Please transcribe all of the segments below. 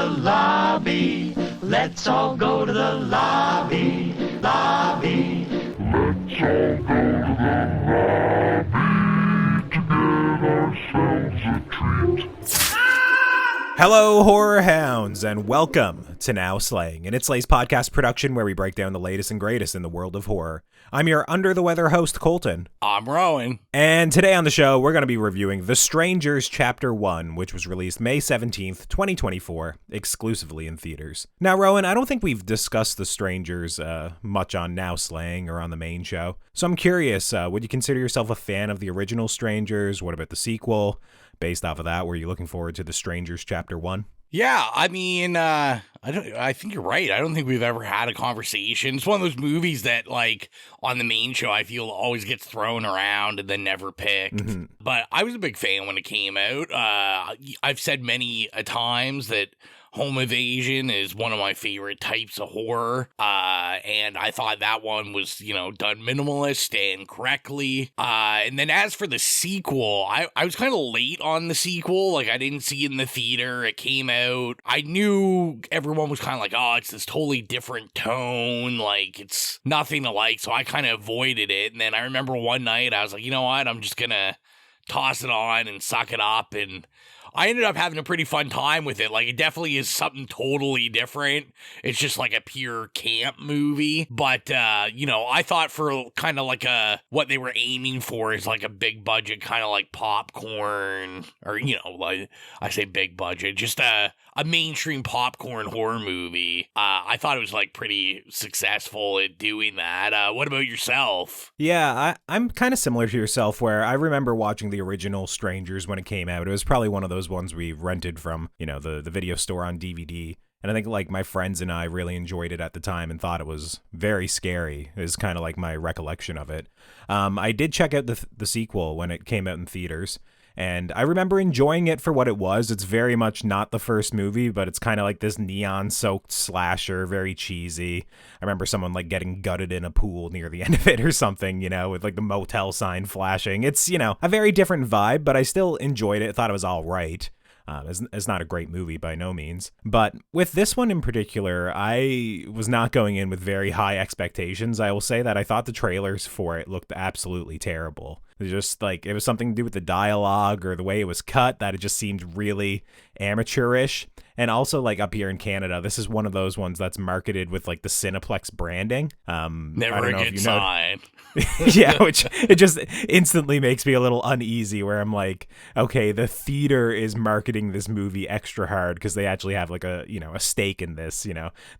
lobby. Let's all go to the lobby, lobby. Let's all go to the lobby to get ourselves a treat. Hello, horror hounds, and welcome to Now Slaying, an It Slays podcast production where we break down the latest and greatest in the world of horror. I'm your under-the-weather host, Colton. I'm Rowan. And today on the show, we're going to be reviewing The Strangers Chapter 1, which was released May 17th, 2024, exclusively in theaters. Now, Rowan, I don't think we've discussed The Strangers much on Now Slaying or on the main show, so I'm curious, would you consider yourself a fan of the original Strangers? What about the sequel? Based off of that, were you looking forward to The Strangers Chapter 1? Yeah, I mean, I think you're right. I don't think we've ever had a conversation. It's one of those movies that, like, on the main show, I feel always gets thrown around and then never picked. Mm-hmm. But I was a big fan when it came out. I've said many a times that home invasion is one of my favorite types of horror, and I thought that one was, done minimalist and correctly. And then as for the sequel, I was kind of late on the sequel. Like, I didn't see it in the theater. It came out. I knew everyone was kind of like, oh, it's this totally different tone. Like, it's nothing alike. So I kind of avoided it. And then I remember one night I was like, you know what? I'm just going to toss it on and suck it up, and I ended up having a pretty fun time with it. Like, it definitely is something totally different. It's just like a pure camp movie. But, I thought for kind of like what they were aiming for is like a big budget, kind of like popcorn, or, like I say big budget, just a mainstream popcorn horror movie. I thought it was like pretty successful at doing that. What about yourself? Yeah, I'm kind of similar to yourself, where I remember watching the original Strangers when it came out. It was probably one of those ones we rented from, the video store on DVD. And I think, like, my friends and I really enjoyed it at the time and thought it was very scary, is kind of like my recollection of it. I did check out the sequel when it came out in theaters, and I remember enjoying it for what it was. It's very much not the first movie, but it's kind of like this neon-soaked slasher, very cheesy. I remember someone, like, getting gutted in a pool near the end of it or something, with, like, the motel sign flashing. It's, a very different vibe, but I still enjoyed it. I thought it was all right. It's not a great movie by no means. But with this one in particular, I was not going in with very high expectations. I will say that I thought the trailers for it looked absolutely terrible. Just like, it was something to do with the dialogue or the way it was cut, that it just seemed really amateurish. And also, like, up here in Canada, this is one of those ones that's marketed with, like, the Cineplex branding. Never a good sign. Yeah, which it just instantly makes me a little uneasy, where I'm like, okay, the theater is marketing this movie extra hard because they actually have, like, a stake in this.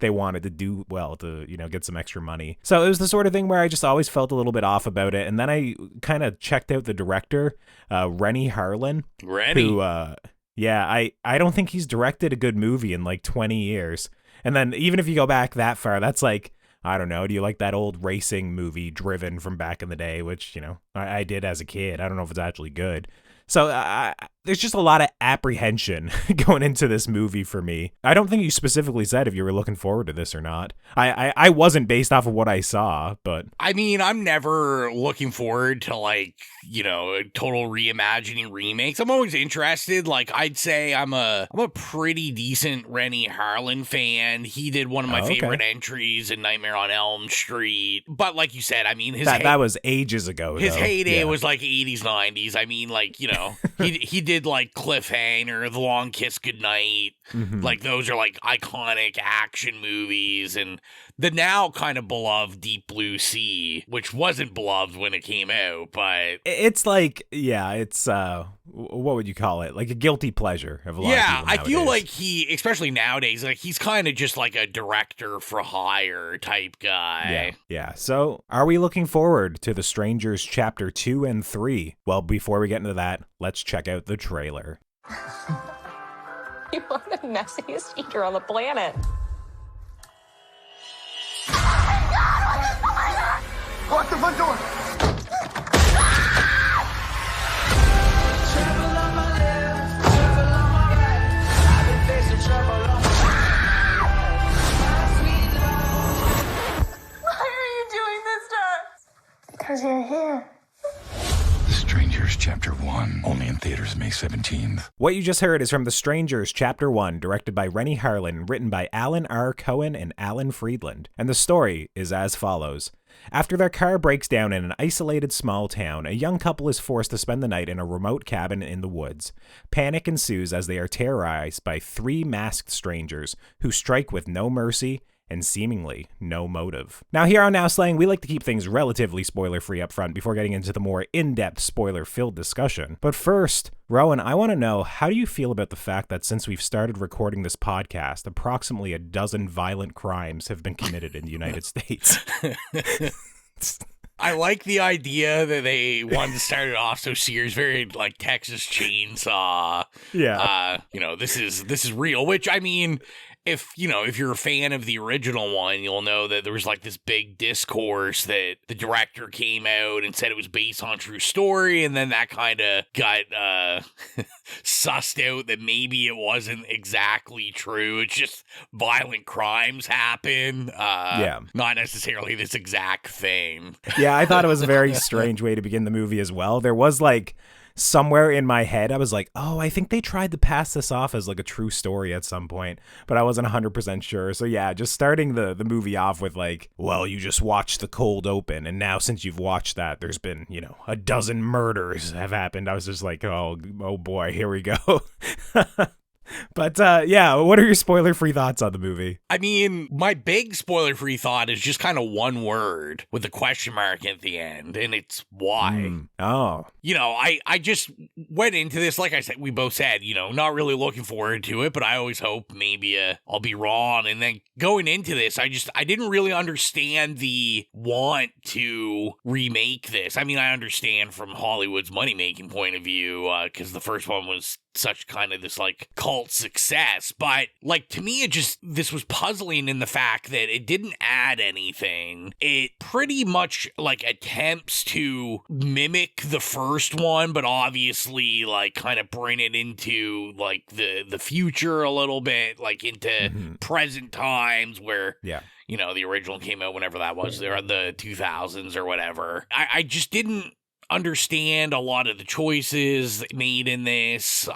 They wanted to do well to, get some extra money. So it was the sort of thing where I just always felt a little bit off about it. And then I kind of checked out the director, Rennie Harlin. Who, I don't think he's directed a good movie in like 20 years. And then even if you go back that far, that's like, I don't know, do you like that old racing movie Driven from back in the day, which, I did as a kid. I don't know if it's actually good. So there's just a lot of apprehension going into this movie for me. I don't think you specifically said if you were looking forward to this or not. I wasn't, based off of what I saw, but I mean, I'm never looking forward to, like, total reimagining remakes. I'm always interested. Like, I'd say I'm a pretty decent Rennie Harlin fan. He did one of my favorite entries in Nightmare on Elm Street. But like you said, I mean, that was ages ago. His heyday was like 80s, 90s. I mean, like, he did like Cliffhanger, The Long Kiss Goodnight. Mm-hmm. Like, those are like iconic action movies. And the now kind of beloved Deep Blue Sea, which wasn't beloved when it came out, but it's like, it's what would you call it? Like a guilty pleasure of a lot of people nowadays. I feel like he, especially nowadays, like, he's kind of just like a director for hire type guy. Yeah. So are we looking forward to The Strangers Chapter 2 and 3? Well, before we get into that, let's check out the trailer. You are the messiest eater on the planet. Lock the front door! Why are you doing this to us? Because you're here. The Strangers Chapter 1. 1, only in theaters May 17th. What you just heard is from The Strangers, Chapter 1, directed by Rennie Harlan, written by Alan R. Cohen and Alan Friedland. And the story is as follows. After their car breaks down in an isolated small town, a young couple is forced to spend the night in a remote cabin in the woods. Panic ensues as they are terrorized by 3 masked strangers who strike with no mercy and seemingly no motive. Now, here on Now Slaying, we like to keep things relatively spoiler-free up front before getting into the more in-depth spoiler-filled discussion. But first, Rowan, I want to know, how do you feel about the fact that since we've started recording this podcast, approximately a dozen violent crimes have been committed in the United States? I like the idea that they wanted to start it off so serious, very like Texas Chainsaw. Yeah. This is real, which I mean, if you're a fan of the original one, you'll know that there was like this big discourse that the director came out and said it was based on a true story, and then that kind of got sussed out that maybe it wasn't exactly true. It's just violent crimes happen. Not necessarily this exact thing. Yeah, I thought it was a very strange way to begin the movie as well. There was like somewhere in my head, I was like, oh, I think they tried to pass this off as like a true story at some point, but I wasn't 100% sure. So yeah, just starting the movie off with like, well, you just watched the cold open, and now since you've watched that, there's been, a dozen murders have happened. I was just like, oh boy, here we go. But yeah, what are your spoiler-free thoughts on the movie? I mean, my big spoiler-free thought is just kind of one word with a question mark at the end, and it's why. Oh. I just went into this, like I said, we both said, not really looking forward to it, but I always hope maybe I'll be wrong. And then going into this, I didn't really understand the want to remake this. I mean, I understand from Hollywood's money-making point of view, because the first one was such kind of this like cult success, but like to me this was puzzling in the fact that it didn't add anything. It pretty much like attempts to mimic the first one, but obviously like kind of bring it into like the future a little bit, like into present times where the original came out whenever that was, there the 2000s or whatever. I just didn't understand a lot of the choices made in this.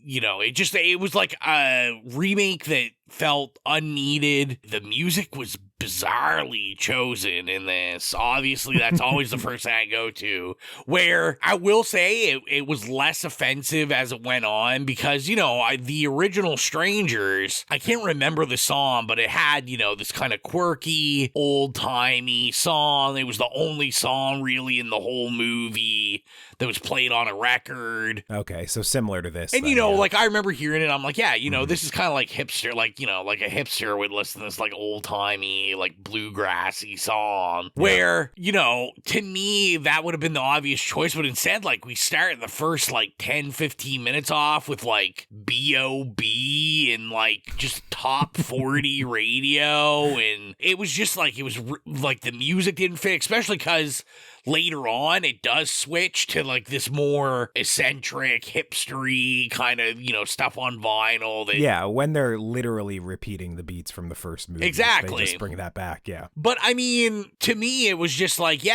It was like a remake that felt unneeded. The music was bizarrely chosen in this. Obviously, that's always the first thing I go to, where I will say it was less offensive as it went on, because, the original Strangers, I can't remember the song, but it had, this kind of quirky, old-timey song. It was the only song really in the whole movie that was played on a record. Okay, so similar to this. And, like I remember hearing it, I'm like, yeah, this is kind of like hipster, like, like a hipster would listen to this like old-timey, like bluegrassy song, where, to me, that would have been the obvious choice, but instead, like, we start the first like 10-15 minutes off with like B.O.B. and like just top 40 radio, and it was just like, like the music didn't fit, especially because later on, it does switch to like this more eccentric, hipstery kind of, stuff on vinyl. When they're literally repeating the beats from the first movie. Exactly. They just bring that back, yeah. But I mean, to me, it was just like,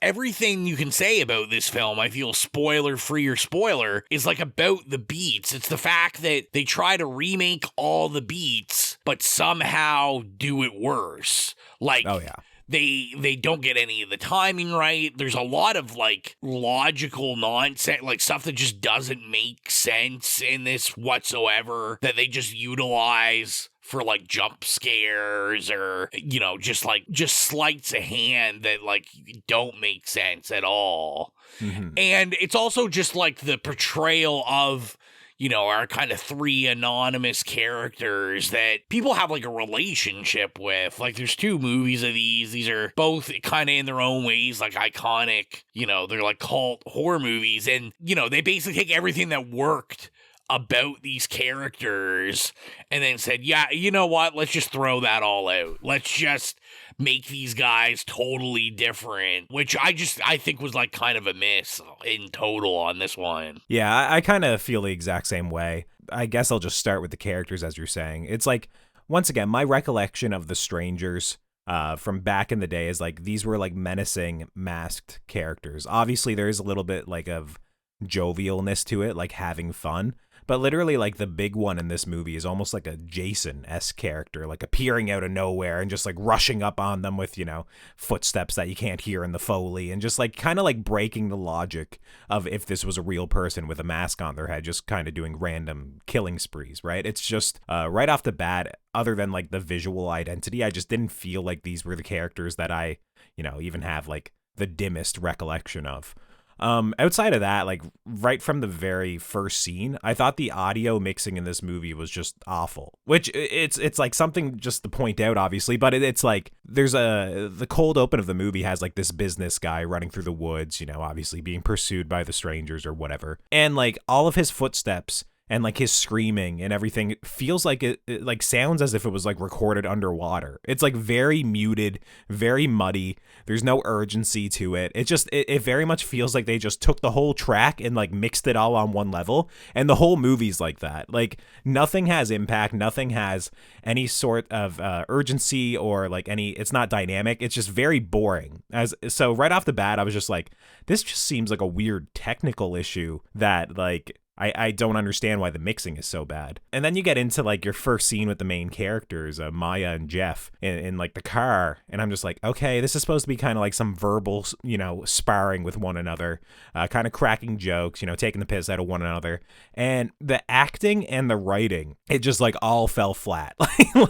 everything you can say about this film, I feel spoiler-free or spoiler, is like about the beats. It's the fact that they try to remake all the beats, but somehow do it worse. Like, oh yeah. They don't get any of the timing right. There's a lot of like logical nonsense, like stuff that just doesn't make sense in this whatsoever, that they just utilize for like jump scares or, just sleights of hand that like don't make sense at all. And it's also just like the portrayal of, our kind of 3 anonymous characters that people have like a relationship with. Like there's 2 movies of these. These are both kind of in their own ways, like iconic, they're like cult horror movies. And, they basically take everything that worked about these characters and then said, yeah, you know what? Let's just throw that all out. Let's just make these guys totally different, which I think was like kind of a miss in total on this one. Yeah, I kind of feel the exact same way. I guess I'll just start with the characters, as you're saying. It's like, once again, my recollection of the Strangers from back in the day is like, these were like menacing masked characters. Obviously, there is a little bit like of jovialness to it, like having fun. But literally, like, the big one in this movie is almost like a Jason-esque character, like appearing out of nowhere and just like rushing up on them with, footsteps that you can't hear in the Foley, and just like kind of like breaking the logic of if this was a real person with a mask on their head, just kind of doing random killing sprees, right? It's just right off the bat, other than like the visual identity, I just didn't feel like these were the characters that I, even have like the dimmest recollection of. Outside of that, like right from the very first scene, I thought the audio mixing in this movie was just awful, which it's like something just to point out, obviously, but it's like the cold open of the movie has like this business guy running through the woods, obviously being pursued by the strangers or whatever. And like all of his footsteps and like his screaming and everything feels like it like sounds as if it was like recorded underwater. It's like very muted, very muddy. There's no urgency to it. It very much feels like they just took the whole track and like mixed it all on one level. And the whole movie's like that. Like nothing has impact. Nothing has any sort of urgency or like it's not dynamic. It's just very boring. So right off the bat, I was just like, this just seems like a weird technical issue that like, I don't understand why the mixing is so bad. And then you get into like your first scene with the main characters, Maya and Jeff in like the car. And I'm just like, okay, this is supposed to be kind of like some verbal, sparring with one another, kind of cracking jokes, taking the piss out of one another. And the acting and the writing, it just like all fell flat.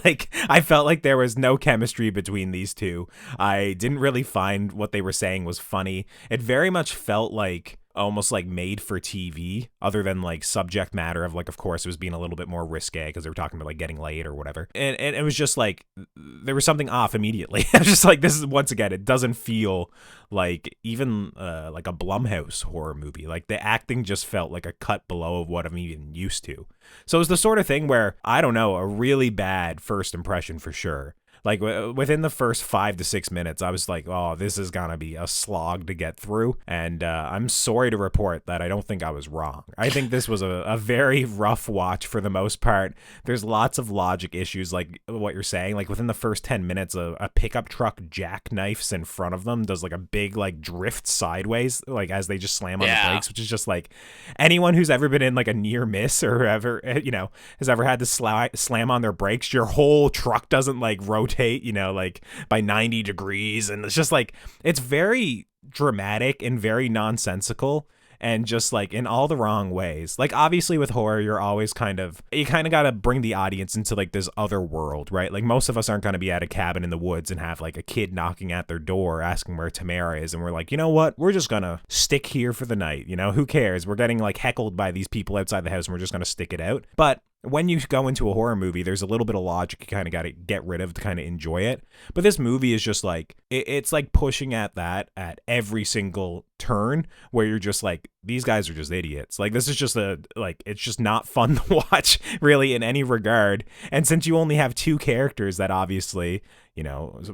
Like I felt like there was no chemistry between these two. I didn't really find what they were saying was funny. It very much felt like almost like made for TV, other than like subject matter of like, of course, it was being a little bit more risque because they were talking about like getting laid or whatever. And it was just like, there was something off immediately. I was just like, this is, once again, it doesn't feel like even like a Blumhouse horror movie. Like the acting just felt like a cut below of what I'm even used to. So it was the sort of thing where, I don't know, a really bad first impression for sure. Like within the first 5 to 6 minutes, I was like, oh, this is going to be a slog to get through. And I'm sorry to report that I don't think I was wrong. I think this was a very rough watch for the most part. There's lots of logic issues, like what you're saying. Like within the first 10 minutes, a pickup truck jackknifes in front of them, does like a big like drift sideways, like as they just slam on the brakes, which is just like anyone who's ever been in like a near miss or ever, has ever had to slam on their brakes, your whole truck doesn't like rotate, like by 90 degrees. And it's just like, it's very dramatic and very nonsensical and just like in all the wrong ways. Like obviously with horror, you kind of got to bring the audience into like this other world, right? Like most of us aren't going to be at a cabin in the woods and have like a kid knocking at their door asking where Tamara is. And we're like, you know what? We're just going to stick here for the night. Who cares? We're getting like heckled by these people outside the house and we're just going to stick it out. But when you go into a horror movie, there's a little bit of logic you kind of got to get rid of to kind of enjoy it. But this movie is just like, it's like pushing at that at every single turn, where you're just like, these guys are just idiots. Like this is just it's just not fun to watch really in any regard. And since you only have two characters that obviously,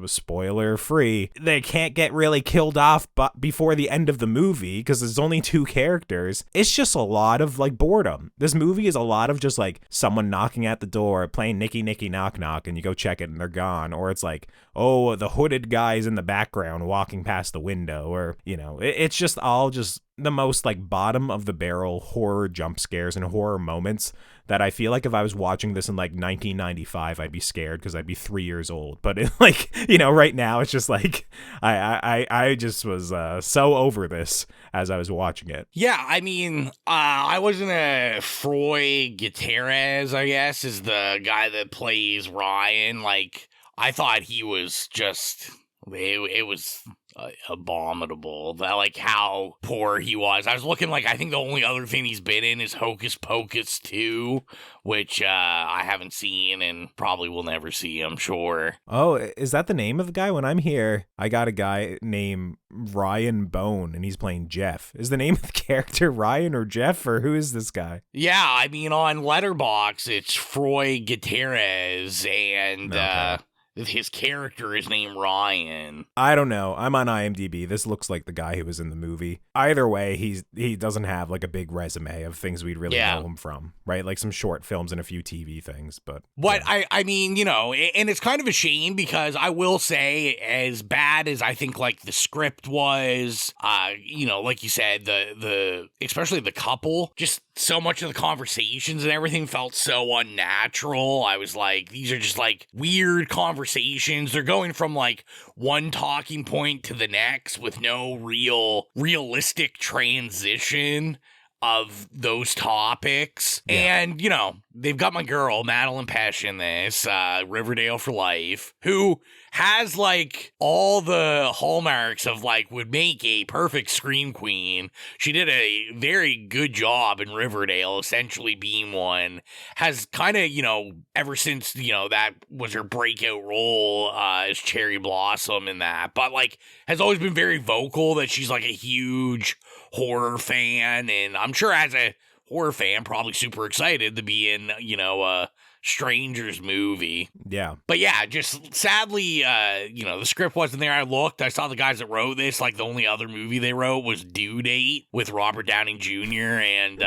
spoiler free, they can't get really killed off but before the end of the movie because there's only two characters, it's just a lot of like boredom. This movie is a lot of just like someone knocking at the door, playing Nicky Nicky Knock Knock, and you go check it and they're gone. Or it's like, oh, the hooded guy's in the background walking past the window, or it's just all just the most like bottom of the barrel horror jump scares and horror moments that I feel like if I was watching this in like 1995, I'd be scared because I'd be 3 years old. But right now it's just like I just was so over this as I was watching it. Yeah, I mean, I wasn't a Froy Gutierrez, I guess, is the guy that plays Ryan. Like, I thought he was just, it was abominable. That, like, how poor he was. I was looking like, I think the only other thing he's been in is Hocus Pocus 2, which I haven't seen and probably will never see, I'm sure. Oh, is that the name of the guy? When I'm here, I got a guy named Ryan Bone, and he's playing Jeff. Is the name of the character Ryan or Jeff, or who is this guy? Yeah, I mean, on Letterboxd, it's Froy Gutierrez, and okay. his character is named Ryan. I don't know. I'm on IMDb. This looks like the guy who was in the movie. Either way, he doesn't have like a big resume of things we'd really know him from, right? Like some short films and a few TV things, but I mean, you know, and it's kind of a shame because I will say, as bad as I think like the script was, you know, like you said, the especially the couple, just so much of the conversations and everything felt so unnatural. I was like, these are just like weird conversations. They're going from like one talking point to the next with no realistic transition of those topics. Yeah. And, you know, they've got my girl, Madeline Pesh, in this, Riverdale for life, who has, like, all the hallmarks of, like, would make a perfect scream queen. She did a very good job in Riverdale, essentially being one. Has kind of, you know, ever since, you know, that was her breakout role as Cherry Blossom in that, but, like, has always been very vocal that she's, like, a huge horror fan, and I'm sure as a horror fan, probably super excited to be in, you know, a Strangers movie. Yeah. But yeah, just sadly, you know, the script wasn't there. I looked, I saw the guys that wrote this, like the only other movie they wrote was Due Date with Robert Downey Jr. and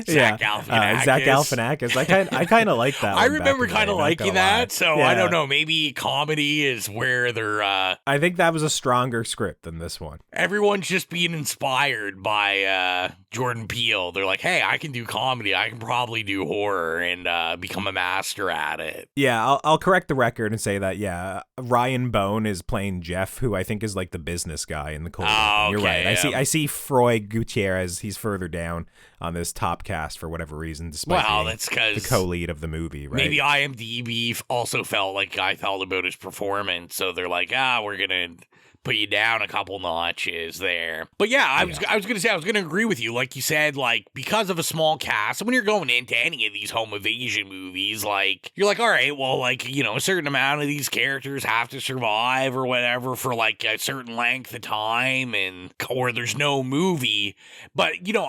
Zach Galifianakis. Zach Galifianakis. I kind of like that. I remember kind of liking that, so yeah. I don't know. Maybe comedy is where they're. I think that was a stronger script than this one. Everyone's just being inspired by Jordan Peele. They're like, hey, I can do comedy. I can probably do horror and become a master at it. Yeah, I'll correct the record and say that, yeah, Ryan Bone is playing Jeff, who I think is like the business guy in the cold. Oh, okay, you're right. yeah. I see Freud Gutierrez. He's further down on this top cast for whatever reason, despite being that's because the co-lead of the movie, right? Maybe IMDb also felt like I felt about his performance, so they're like, we're gonna put you down a couple notches there. But yeah, I was gonna agree with you. Like you said, like because of a small cast, when you're going into any of these home invasion movies, like you're like, all right, well, like, you know, a certain amount of these characters have to survive or whatever for like a certain length of time, and or there's no movie. But you know,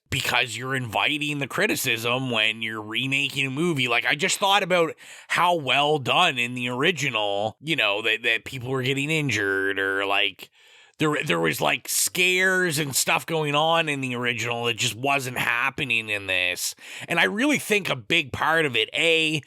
because you're inviting the criticism when you're remaking a movie, like I just thought about how well done in the original, you know, that people were getting injured, or like there was like scares and stuff going on in the original that just wasn't happening in this. And I really think a big part of it, A,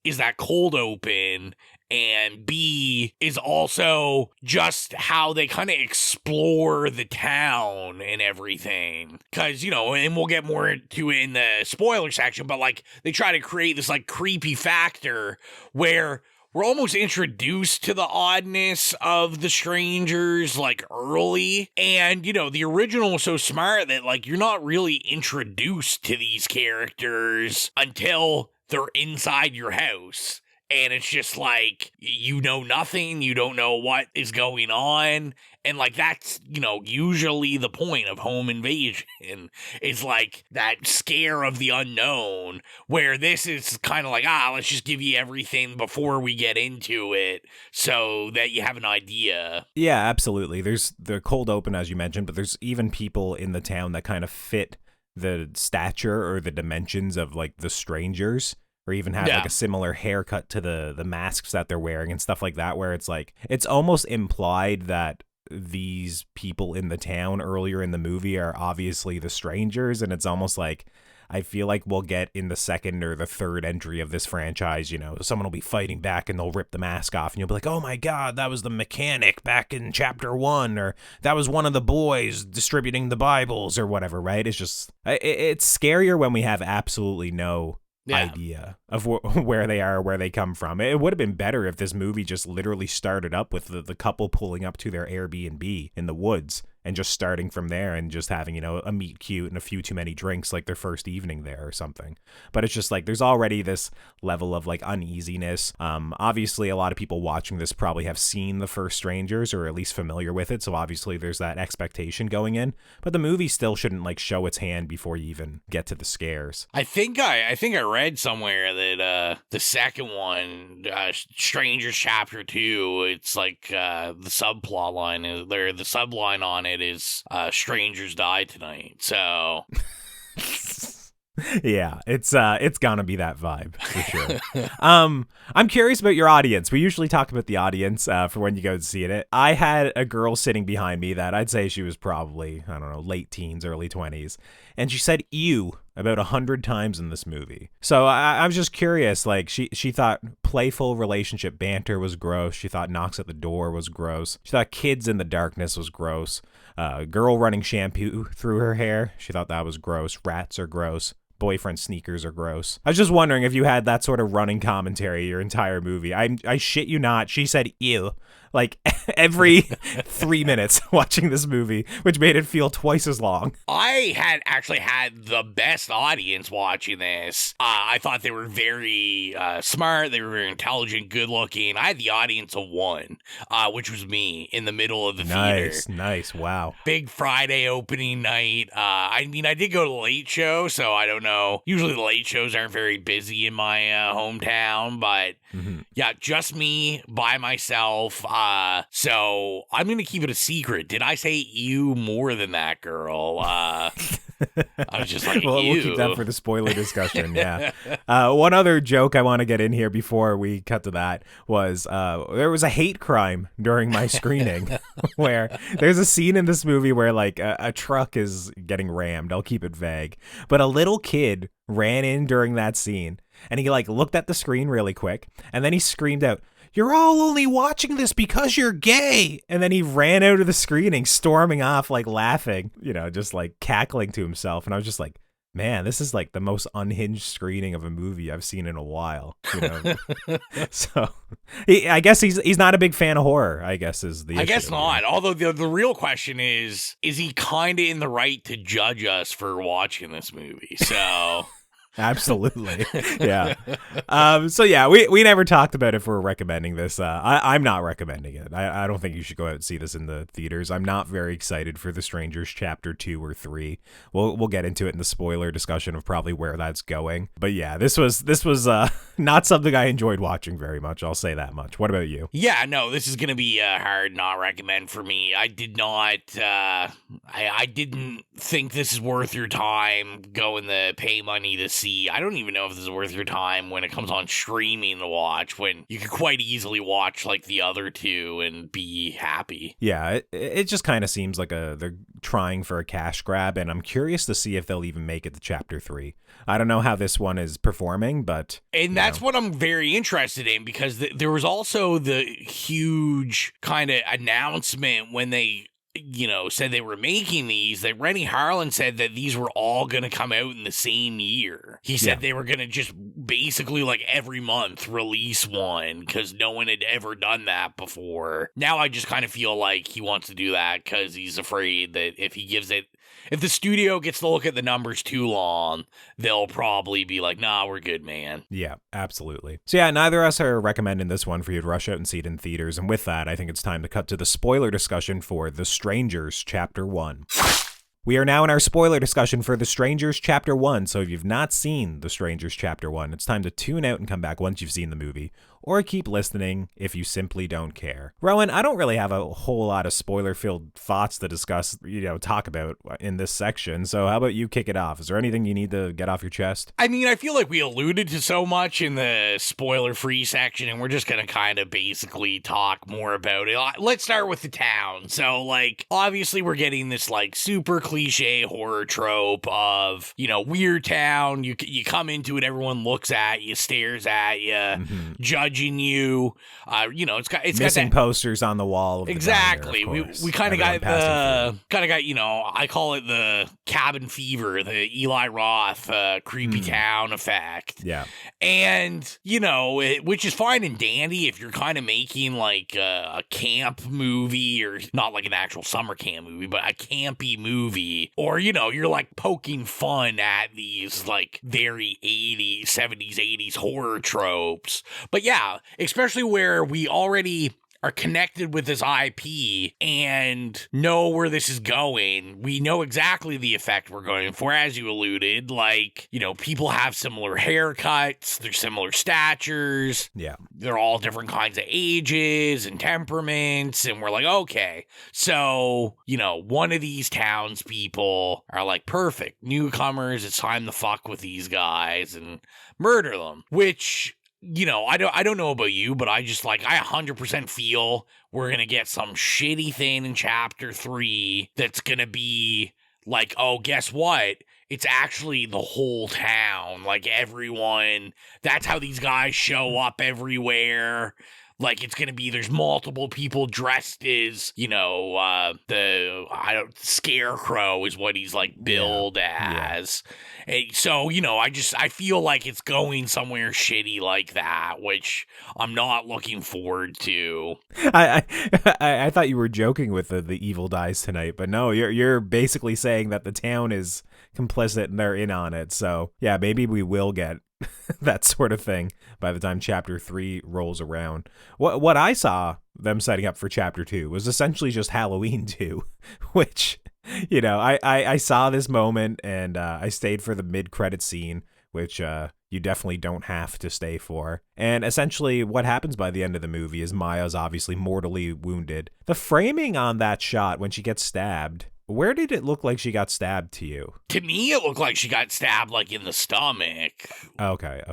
is that cold open, and B is also just how they kind of explore the town and everything. Because, you know, and we'll get more into it in the spoiler section, but like they try to create this like creepy factor where we're almost introduced to the oddness of the strangers like early. And, you know, the original was so smart that like you're not really introduced to these characters until they're inside your house. And it's just like, you know nothing, you don't know what is going on. And like, that's, you know, usually the point of home invasion is like that scare of the unknown, where this is kind of like, let's just give you everything before we get into it so that you have an idea. Yeah, absolutely. There's the cold open, as you mentioned, but there's even people in the town that kind of fit the stature or the dimensions of like the strangers, or even have like a similar haircut to the masks that they're wearing and stuff like that, where it's like, it's almost implied that these people in the town earlier in the movie are obviously the strangers. And it's almost like, I feel like we'll get in the second or the third entry of this franchise, you know, someone will be fighting back and they'll rip the mask off and you'll be like, oh my God, that was the mechanic back in chapter 1, or that was one of the boys distributing the Bibles or whatever, right? It's just, it's scarier when we have absolutely no idea of where they are, where they come from. It would have been better if this movie just literally started up with the couple pulling up to their Airbnb in the woods and just starting from there and just having, you know, a meet cute and a few too many drinks like their first evening there or something. But it's just like there's already this level of like uneasiness. Obviously a lot of people watching this probably have seen the first Strangers, or at least familiar with it, so obviously there's that expectation going in, but the movie still shouldn't like show its hand before you even get to the scares. I think I read somewhere that the second one, Strangers Chapter 2, it's like the subplot line is there, the subline on it is strangers die tonight. So Yeah, it's gonna be that vibe for sure. I'm curious about your audience. We usually talk about the audience for when you go to see it. I had a girl sitting behind me that I'd say she was probably, I don't know, late teens, early 20s, and she said "ew" about 100 times in this movie. So I was just curious. Like she thought playful relationship banter was gross. She thought knocks at the door was gross. She thought kids in the darkness was gross. Girl running shampoo through her hair. She thought that was gross. Rats are gross. Boyfriend sneakers are gross. I was just wondering if you had that sort of running commentary your entire movie. I shit you not. She said ew like every 3 minutes watching this movie, which made it feel twice as long. I had actually had the best audience watching this. I thought they were very smart. They were very intelligent, good looking. I had the audience of one, which was me in the middle of the theater. Nice. Wow. Big Friday opening night. I mean, I did go to the late show, so I don't know. Usually the late shows aren't very busy in my hometown, but yeah, just me by myself. So I'm going to keep it a secret. Did I say you more than that, girl? I was just like, well, we'll keep that for the spoiler discussion. Yeah. One other joke I want to get in here before we cut to that was there was a hate crime during my screening where there's a scene in this movie where like a truck is getting rammed. I'll keep it vague. But a little kid ran in during that scene and he like looked at the screen really quick and then he screamed out, "You're all only watching this because you're gay." And then he ran out of the screening, storming off, like laughing, just like cackling to himself. And I was just like, man, this is like the most unhinged screening of a movie I've seen in a while. So I guess he's not a big fan of horror, I guess is the issue. I guess not. Although the real question is he kind of in the right to judge us for watching this movie? So... Absolutely. Yeah. So yeah, we never talked about if we're recommending this. I'm not recommending it. I don't think you should go out and see this in the theaters. I'm not very excited for The Strangers Chapter 2 or 3. We'll get into it in the spoiler discussion of probably where that's going. But yeah, this was not something I enjoyed watching very much. I'll say that much. What about you? Yeah, no, this is gonna be a hard not recommend for me. I did not. I didn't think this is worth your time going to pay money to see. I don't even know if this is worth your time when it comes on streaming to watch, when you could quite easily watch like the other two and be happy. Yeah, it just kind of seems like they're trying for a cash grab, and I'm curious to see if they'll even make it to Chapter 3. I don't know how this one is performing, but... And that's what I'm very interested in, because there was also the huge kind of announcement when they... said they were making these, that Rennie Harlan said that these were all going to come out in the same year. He said they were going to just basically like every month release one because no one had ever done that before. Now I just kind of feel like he wants to do that because he's afraid that if the studio gets to look at the numbers too long, they'll probably be like, nah, we're good, man. Yeah, absolutely. So yeah, neither of us are recommending this one for you to rush out and see it in theaters. And with that, I think it's time to cut to the spoiler discussion for The Strangers Chapter 1. We are now in our spoiler discussion for The Strangers Chapter 1, so if you've not seen The Strangers Chapter 1, it's time to tune out and come back once you've seen the movie, or keep listening if you simply don't care. Rowan, I don't really have a whole lot of spoiler-filled thoughts to discuss, talk about in this section, so how about you kick it off? Is there anything you need to get off your chest? I mean, I feel like we alluded to so much in the spoiler-free section, and we're just going to kind of basically talk more about it. Let's start with the town. So, like, obviously we're getting this, like, super cliche horror trope of, weird town, you come into it, everyone looks at you, stares at you, judging you, it's missing got posters on the wall of exactly the diner, we kind of got I call it the cabin fever, the Eli Roth creepy town effect. Yeah. And which is fine and dandy if you're kind of making like a camp movie, or not like an actual summer camp movie, but a campy movie, or you're like poking fun at these like very 70s 80s horror tropes. But yeah, especially where we already are connected with this IP and know where this is going. We know exactly the effect we're going for, as you alluded. Like, you know, people have similar haircuts, they're similar statures. Yeah. They're all different kinds of ages and temperaments. And we're like, okay, so, you know, one of these townspeople are like, perfect, newcomers, it's time to fuck with these guys and murder them. Which, you know, I don't know about you, but I 100% feel we're going to get some shitty thing in chapter 3 that's going to be like, oh, guess what? It's actually the whole town, like everyone. That's how these guys show up everywhere. Like, it's going to be, there's multiple people dressed as, you know, Scarecrow is what he's, like, billed as. Yeah. And so, you know, I feel like it's going somewhere shitty like that, which I'm not looking forward to. I thought you were joking with the evil dies tonight, but no, you're basically saying that the town is complicit and they're in on it. So, yeah, maybe we will get that sort of thing by the time chapter 3 rolls around. What I saw them setting up for chapter 2 was essentially just Halloween 2, which, you know, I saw this moment and I stayed for the mid-credit scene, which you definitely don't have to stay for. And essentially what happens by the end of the movie is Maya's obviously mortally wounded. The framing on that shot when she gets stabbed, where did it look like she got stabbed to you? To me, it looked like she got stabbed, like, in the stomach. Okay.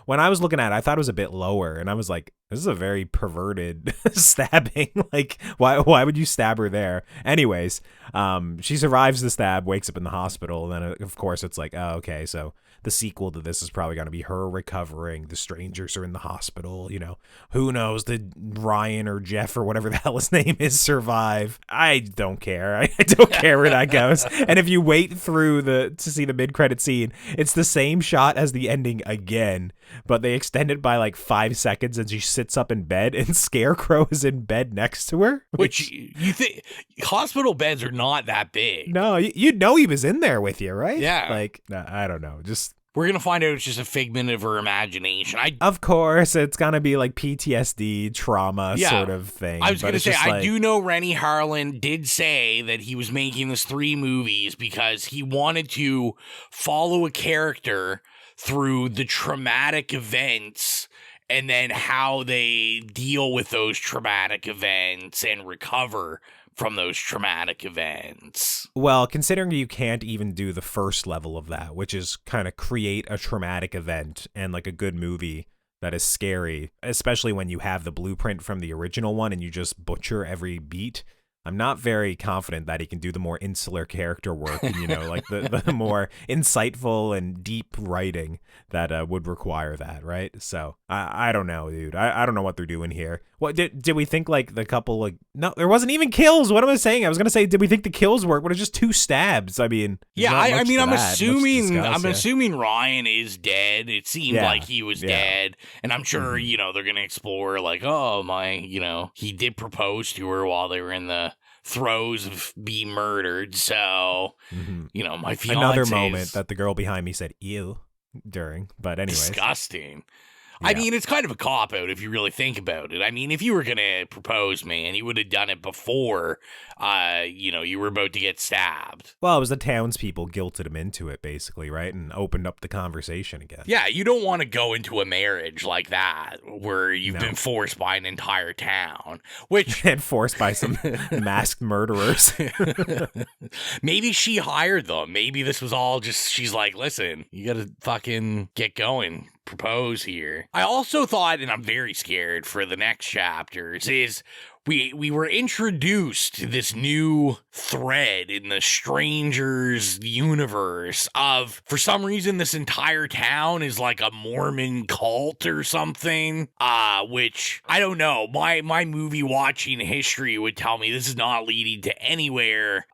When I was looking at it, I thought it was a bit lower, and I was like, this is a very perverted stabbing. Like, why would you stab her there? Anyways, she survives the stab, wakes up in the hospital, and then, of course, it's like, oh, okay, so the sequel to this is probably going to be her recovering. The strangers are in the hospital, you know. Who knows? Did Ryan or Jeff or whatever the hell his name is survive? I don't care. I don't care where that goes. And if you wait through to see the mid-credit scene, it's the same shot as the ending again, but they extend it by like 5 seconds and she sits up in bed and Scarecrow is in bed next to her. Which you think hospital beds are not that big. No, you know he was in there with you, right? Yeah. Like, I don't know. Just we're going to find out it's just a figment of her imagination. Of course, it's going to be like PTSD, trauma sort of thing. I was going to say, I do know Rennie Harlan did say that he was making this 3 movies because he wanted to follow a character through the traumatic events and then how they deal with those traumatic events and recover from those traumatic events. Well, considering you can't even do the first level of that, which is kind of create a traumatic event and like a good movie that is scary, especially when you have the blueprint from the original one and you just butcher every beat, I'm not very confident that he can do the more insular character work and, you know, like the more insightful and deep writing that would require that, right? So I don't know, dude. I don't know what they're doing here. What did we think like the couple like no, there wasn't even kills. What am I saying? I was gonna say, did we think the kills worked? But it's just 2 stabs. I mean, yeah. I mean, I'm assuming Ryan is dead. It seemed like he was dead, and I'm sure you know they're gonna explore like, oh my, you know, he did propose to her while they were in the throes of being murdered. So you know, my fiance another moment that the girl behind me said ew during, but anyway, disgusting. I mean, it's kind of a cop-out if you really think about it. I mean, if you were going to propose, man, you would have done it before, you know, you were about to get stabbed. Well, it was the townspeople guilted him into it, basically, right? And opened up the conversation again. Yeah, you don't want to go into a marriage like that where you've been forced by an entire town. And forced by some masked murderers. Maybe she hired them. Maybe this was all just, she's like, listen, you got to fucking get going. Propose here. I also thought, and I'm very scared for the next chapters, is we were introduced to this new thread in the Strangers universe of, for some reason, this entire town is like a Mormon cult or something, which, I don't know, my movie watching history would tell me this is not leading to anywhere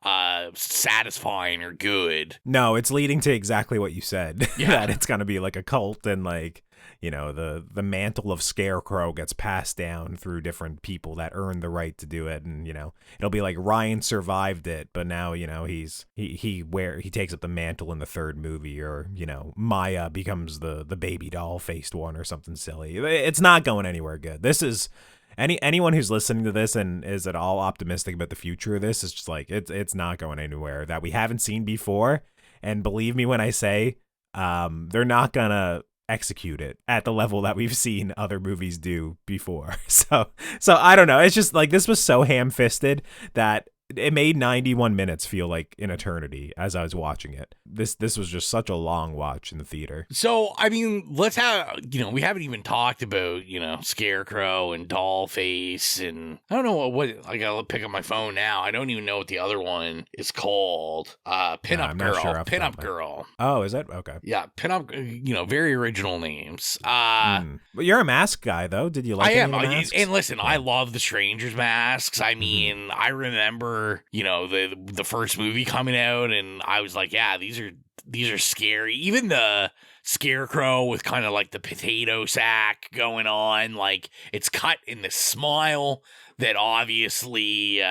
satisfying or good. No, it's leading to exactly what you said, that it's going to be like a cult and like, you know, the mantle of Scarecrow gets passed down through different people that earn the right to do it. And, you know, it'll be like Ryan survived it, but now, you know, he takes up the mantle in the 3rd movie, or, you know, Maya becomes the baby doll faced one or something silly. It's not going anywhere good. This is, anyone who's listening to this and is at all optimistic about the future of this is just like, it's not going anywhere that we haven't seen before. And believe me when I say, they're not gonna execute it at the level that we've seen other movies do before. So I don't know. It's just like, this was so ham-fisted that it made 91 minutes feel like an eternity as I was watching it. This was just such a long watch in the theater. So, I mean, let's have, we haven't even talked about, Scarecrow and Dollface, and I don't know what I gotta pick up my phone now. I don't even know what the other one is called. Pinup Girl. Sure Pinup Girl. Oh, is that? Okay. Yeah, Pinup, very original names. But you're a mask guy, though. Did you like I am. any of the masks? And listen, I love the Strangers masks. I mean, I remember, the first movie coming out, and I was like, yeah, these are scary. Even the Scarecrow with kind of like the potato sack going on, like it's cut in the smile that obviously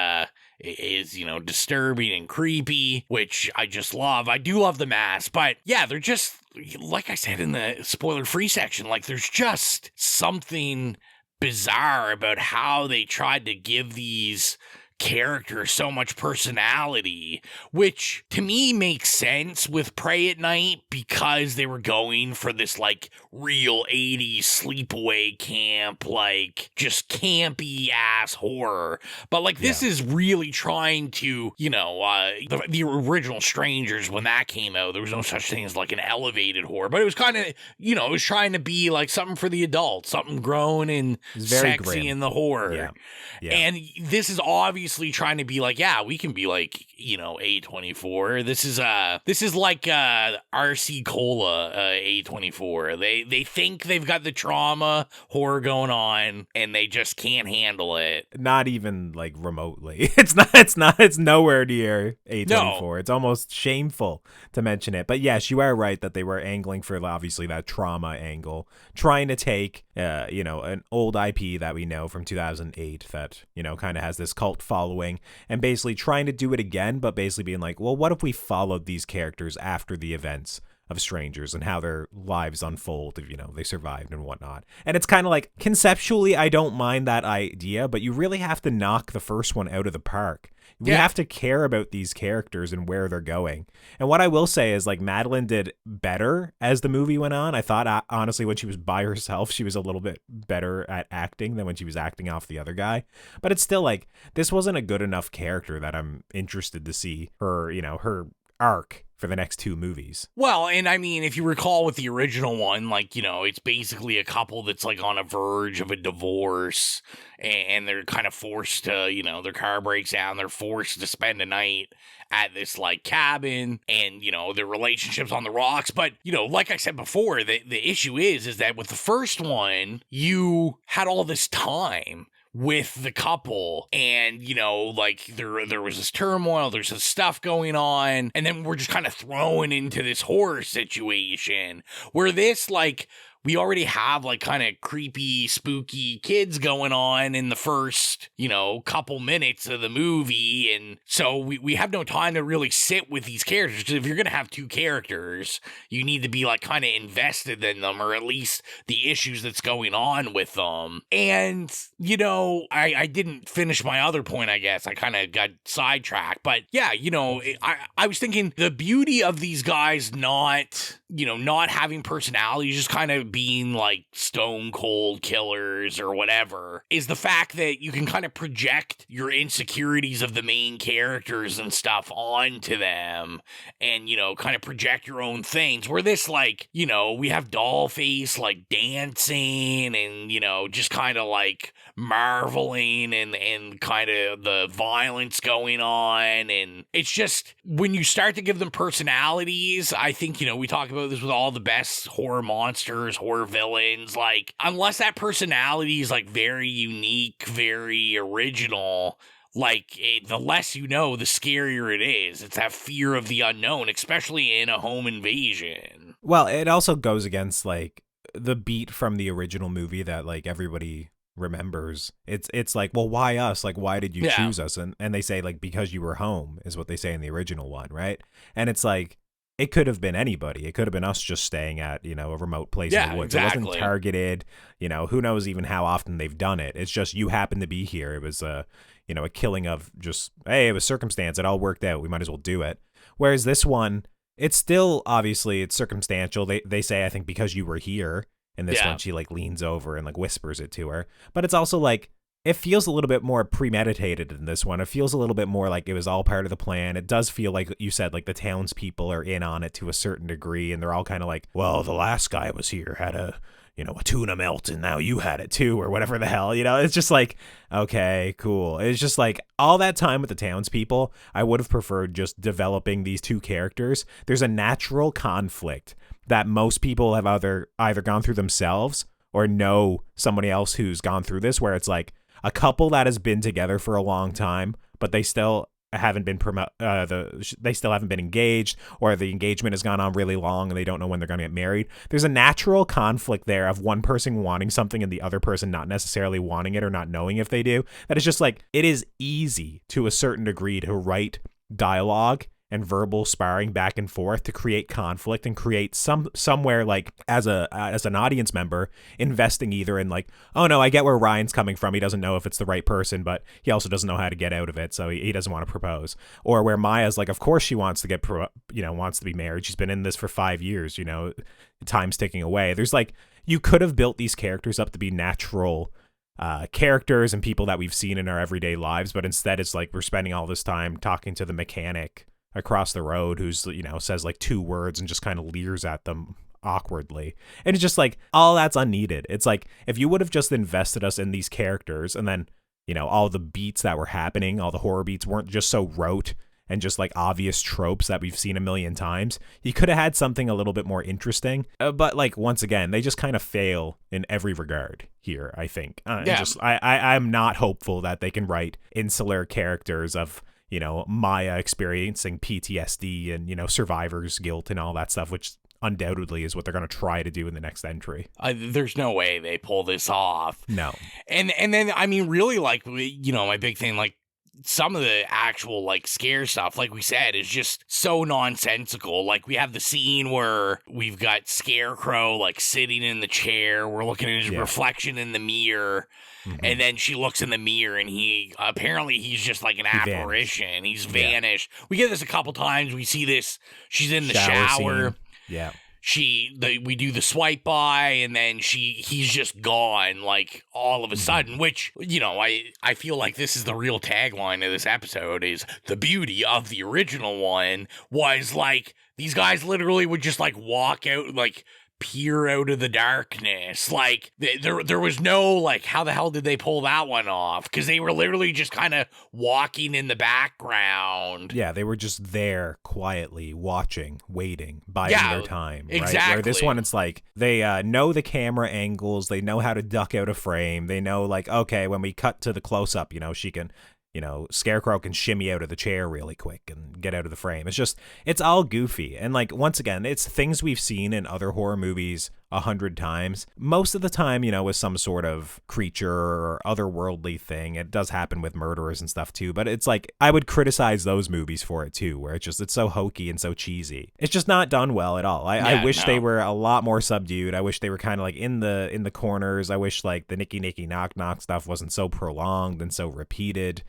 is, disturbing and creepy, which I just love. I do love the mask, but yeah, they're just, like I said in the spoiler-free section, like there's just something bizarre about how they tried to give these character so much personality, which to me makes sense with Prey at Night because they were going for this like real 80s sleepaway camp, like just campy ass horror. But like this is really trying to, the original Strangers, when that came out, there was no such thing as like an elevated horror, but it was kind of, it was trying to be like something for the adults, something grown and sexy grim in the horror. Yeah. And this is obviously trying to be like, yeah, we can be like, A24. This is like RC Cola A24. They think they've got the trauma horror going on and they just can't handle it. Not even like remotely. It's nowhere near A24. No. It's almost shameful to mention it. But yes, you are right that they were angling for obviously that trauma angle, trying to take an old IP that we know from 2008 that, kind of has this cult following, and basically trying to do it again, but basically being like, well, what if we followed these characters after the events of Strangers and how their lives unfold if, they survived and whatnot. And it's kind of like, conceptually, I don't mind that idea, but you really have to knock the first one out of the park. We have to care about these characters and where they're going. And what I will say is, like, Madeline did better as the movie went on. I thought, honestly, when she was by herself, she was a little bit better at acting than when she was acting off the other guy. But it's still, like, this wasn't a good enough character that I'm interested to see her, her arc for the next two movies. Well, and I mean, if you recall with the original one, like, it's basically a couple that's like on a verge of a divorce and they're kind of forced to, their car breaks down. They're forced to spend a night at this like cabin and, their relationship's on the rocks. But, like I said before, the issue is that with the first one, you had all this time with the couple and, like there was this turmoil, there's this stuff going on, and then we're just kind of thrown into this horror situation where this, like, we already have like kind of creepy, spooky kids going on in the first, couple minutes of the movie. And so we have no time to really sit with these characters. Because if you're going to have two characters, you need to be like kind of invested in them, or at least the issues that's going on with them. And, I didn't finish my other point, I guess. I kind of got sidetracked. But yeah, I was thinking the beauty of these guys not having personalities, just kind of being like stone cold killers or whatever, is the fact that you can kind of project your insecurities of the main characters and stuff onto them and, kind of project your own things. Where this, like, we have Dollface like dancing and, just kind of like marveling and kind of the violence going on. And it's just, when you start to give them personalities, I think, we talk about this with all the best horror monsters, horror villains, like, unless that personality is like very unique, very original, like, the less you know, the scarier it is. It's that fear of the unknown, especially in a home invasion. Well, it also goes against like the beat from the original movie that like everybody remembers. It's like, well, why us? Like, why did you choose us? And they say like, because you were home, is what they say in the original one, right? And it's like, it could have been anybody. It could have been us just staying at, a remote place in the woods. Exactly. It wasn't targeted. Who knows even how often they've done it. It's just you happen to be here. It was a killing of just, hey, it was circumstance. It all worked out. We might as well do it. Whereas this one, it's still, obviously, it's circumstantial. They say, I think, because you were here. And this one, she like leans over and like whispers it to her. But it's also like, it feels a little bit more premeditated in this one. It feels a little bit more like it was all part of the plan. It does feel like you said, like the townspeople are in on it to a certain degree, and they're all kind of like, well, the last guy was here, had a tuna melt, and now you had it too, or whatever the hell. It's just like, okay, cool. It's just like all that time with the townspeople, I would have preferred just developing these two characters. There's a natural conflict that most people have either gone through themselves or know somebody else who's gone through this, where it's like, a couple that has been together for a long time, but they still haven't been they still haven't been engaged, or the engagement has gone on really long and they don't know when they're going to get married. There's a natural conflict there of one person wanting something and the other person not necessarily wanting it or not knowing if they do. That is just like, it is easy to a certain degree to write dialogue and verbal sparring back and forth to create conflict and create somewhere like as an audience member investing either in like, oh no, I get where Ryan's coming from. He doesn't know if it's the right person, but he also doesn't know how to get out of it, so he doesn't want to propose. Or where Maya's like, of course she wants to wants to be married. She's been in this for 5 years. Time's ticking away. There's like, you could have built these characters up to be natural characters and people that we've seen in our everyday lives, but instead it's like we're spending all this time talking to the mechanic across the road who's, says like 2 words and just kind of leers at them awkwardly. And it's just like, all that's unneeded. It's like, if you would have just invested us in these characters, and then, all the beats that were happening, all the horror beats weren't just so rote and just like obvious tropes that we've seen a million times, you could have had something a little bit more interesting. But like, once again, they just kind of fail in every regard here, I think. I'm not hopeful that they can write insular characters of, Maya experiencing PTSD and, survivor's guilt and all that stuff, which undoubtedly is what they're going to try to do in the next entry. There's no way they pull this off. No. And then, I mean, really, like, my big thing, like, some of the actual, like, scare stuff, like we said, is just so nonsensical. Like, we have the scene where we've got Scarecrow, like, sitting in the chair. We're looking at his reflection in the mirror. Mm-hmm. And then she looks in the mirror, and he's just like an apparition. He's vanished. Yeah. We get this a couple times. We see this. She's in the shower. Scene. Yeah. We do the swipe by, and then he's just gone, like, all of a sudden, which, I feel like this is the real tagline of this episode, is the beauty of the original one was, like, these guys literally would just, like, walk out, like, peer out of the darkness. Like, there was no, like, how the hell did they pull that one off? Because they were literally just kind of walking in the background. Yeah, they were just there quietly watching, waiting, biding their time. Right? Exactly. Where this one, it's like they know the camera angles, they know how to duck out of frame, they know, like, okay, when we cut to the close-up, she can, Scarecrow can shimmy out of the chair really quick and get out of the frame. It's all goofy. And like, once again, it's things we've seen in other horror movies 100 times. Most of the time, with some sort of creature or otherworldly thing. It does happen with murderers and stuff too, but it's like, I would criticize those movies for it too, where it's so hokey and so cheesy. It's just not done well at all. I wish they were a lot more subdued. I wish they were kind of like in the corners. I wish like the Nicky Knock Knock stuff wasn't so prolonged and so repeated.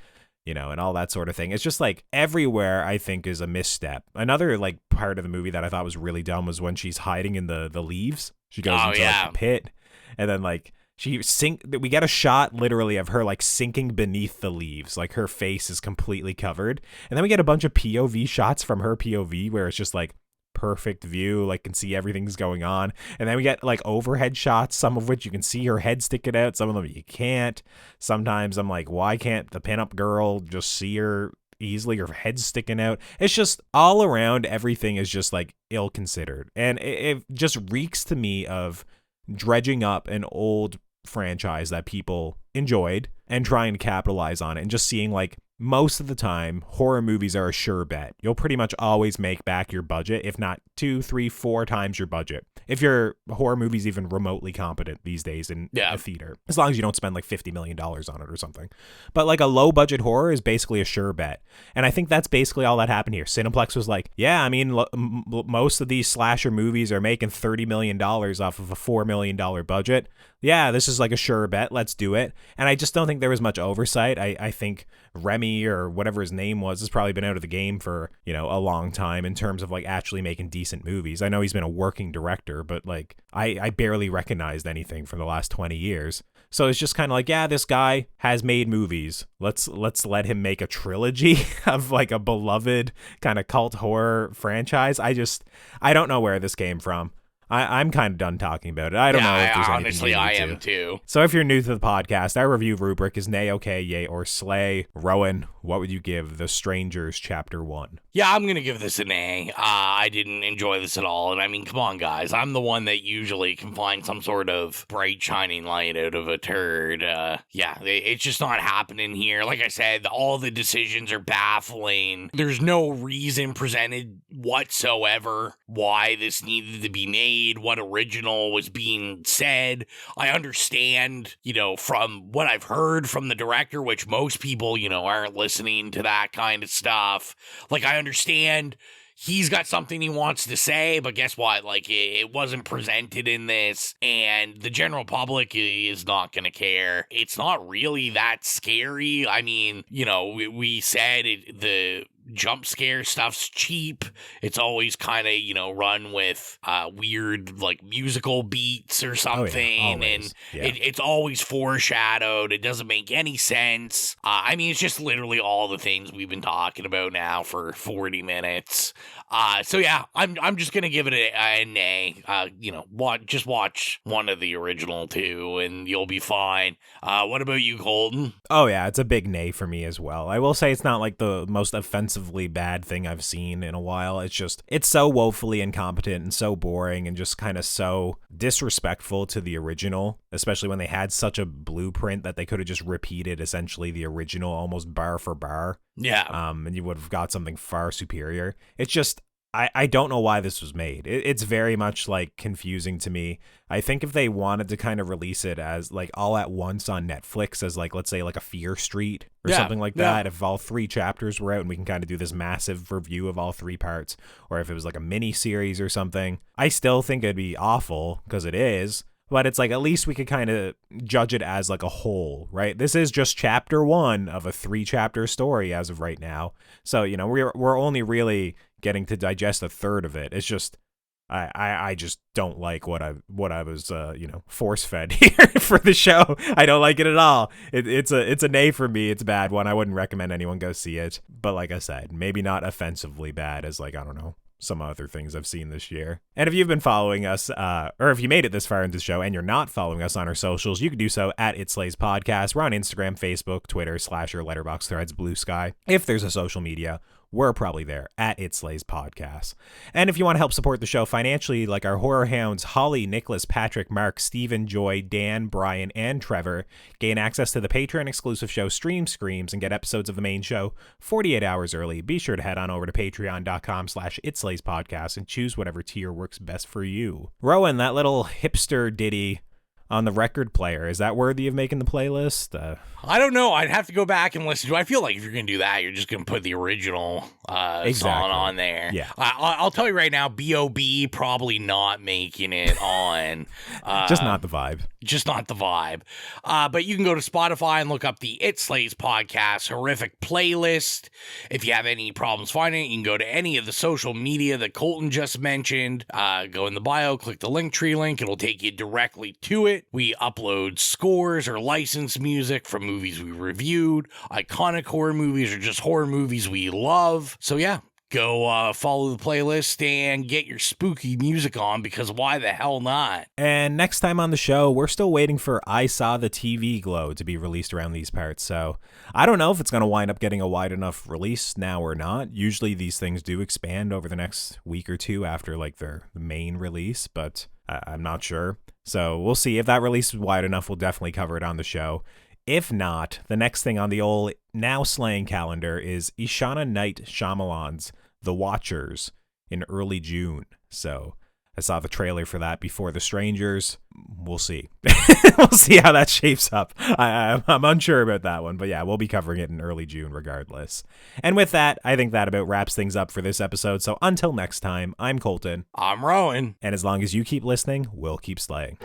And all that sort of thing. It's just like everywhere, I think, is a misstep. Another like part of the movie that I thought was really dumb was when she's hiding in the leaves. She goes into like the pit, and then like we get a shot literally of her like sinking beneath the leaves. Like her face is completely covered. And then we get a bunch of POV shots from her POV where it's just like perfect view, like can see everything's going on. And then we get like overhead shots, some of which you can see her head sticking out, some of them you can't. Sometimes I'm like, why can't the pinup girl just see her easily, her head sticking out? It's just all around, everything is just like ill considered, and it just reeks to me of dredging up an old franchise that people enjoyed and trying to capitalize on it, and just seeing like, most of the time, horror movies are a sure bet. You'll pretty much always make back your budget, if not 2, 3, 4 times your budget. if your horror movie's even remotely competent these days in a theater, as long as you don't spend like $50 million on it or something. But like a low budget horror is basically a sure bet. And I think that's basically all that happened here. Cineplex was like, yeah, I mean, most of these slasher movies are making $30 million off of a $4 million budget. Yeah, this is like a sure bet. Let's do it. And I just don't think there was much oversight. I think Remy, or whatever his name was, has probably been out of the game for, you know, a long time in terms of like actually making decent movies. I know he's been a working director, but like I barely recognized anything from the last 20 years. So it's just kind of like, yeah, this guy has made movies. Let's let him make a trilogy of like a beloved kind of cult horror franchise. I don't know where this came from. I'm kind of done talking about it. I don't know if there's anything honestly, I am too. So if you're new to the podcast, our review rubric is nay, okay, yay, or slay. Rowan, what would you give The Strangers Chapter 1? Yeah, I'm going to give this an A. I didn't enjoy this at all. And I mean, come on, guys. I'm the one that usually can find some sort of bright, shining light out of a turd. It's just not happening here. Like I said, all the decisions are baffling. There's no reason presented whatsoever why this needed to be made, what original was being said. I understand, you know, from what I've heard from the director, which most people, you know, aren't listening to that kind of stuff. Like, I understand he's got something he wants to say, but guess what? Like, it wasn't presented in this, and the general public is not going to care. It's not really that scary. I mean, you know, we said the jump scare stuff's cheap. It's always kind of, you know, run with weird like musical beats or something, it's always foreshadowed. It doesn't make any sense. I mean, it's just literally all the things we've been talking about now for 40 minutes. So yeah, I'm just gonna give it an A. You know, just watch one of the original two, and you'll be fine. What about you, Colton? Oh yeah, it's a big nay for me as well. I will say it's not like the most offensively bad thing I've seen in a while. It's so woefully incompetent and so boring and just kind of so disrespectful to the original, especially when they had such a blueprint that they could have just repeated essentially the original almost bar for bar. Yeah. And you would have got something far superior. It's just, I don't know why this was made. It's very much like confusing to me. I think if they wanted to kind of release it as like all at once on Netflix as like, let's say like a Fear Street or something like that, if all 3 chapters were out and we can kind of do this massive review of all 3 parts, or if it was like a mini series or something, I still think it'd be awful because it is. But it's like, at least we could kind of judge it as like a whole, right? This is just chapter 1 of a 3-chapter story as of right now. So, you know, we're only really getting to digest a third of it. It's just, I just don't like what I was, force fed here for the show. I don't like it at all. It's a nay for me. It's a bad one. I wouldn't recommend anyone go see it. But like I said, maybe not offensively bad as like, I don't know, some other things I've seen this year. And if you've been following us, or if you made it this far into the show and you're not following us on our socials, you can do so at It Slays Podcast. We're on Instagram, Facebook, Twitter, Slasher, Letterboxd, Threads, Bluesky. If there's a social media, we're probably there at It Slays Podcast. And if you want to help support the show financially, like our horror hounds Holly, Nicholas, Patrick, Mark, Stephen, Joy, Dan, Brian, and Trevor, gain access to the Patreon exclusive show Stream Screams and get episodes of the main show 48 hours early, be sure to head on over to patreon.com/itslayspodcast and choose whatever tier works best for you. Rowan, that little hipster ditty on the record player, is that worthy of making the playlist? I don't know. I'd have to go back and listen to it. I feel like if you're going to do that, you're just going to put the original song on there. Yeah. I'll tell you right now, B.O.B. probably not making it on. Just not the vibe. Just not the vibe. But you can go to Spotify and look up the It Slays Podcast Horrific Playlist. If you have any problems finding it, you can go to any of the social media that Colton just mentioned. Go in the bio, click the Linktree link. It'll take you directly to it. We upload scores or licensed music from movies we reviewed, iconic horror movies, or just horror movies we love. So yeah, go follow the playlist and get your spooky music on, because why the hell not? And next time on the show, we're still waiting for I Saw the TV Glow to be released around these parts. So I don't know if it's going to wind up getting a wide enough release now or not. Usually these things do expand over the next week or two after like their main release, but I'm not sure. So we'll see. If that release is wide enough, we'll definitely cover it on the show. If not, the next thing on the old now slaying calendar is Ishana Night Shyamalan's The Watchers in early June. So I saw the trailer for that before The Strangers. We'll see. We'll see how that shapes up. I'm unsure about that one, but yeah, we'll be covering it in early June regardless. And with that, I think that about wraps things up for this episode. So until next time, I'm Colton. I'm Rowan. And as long as you keep listening, we'll keep slaying.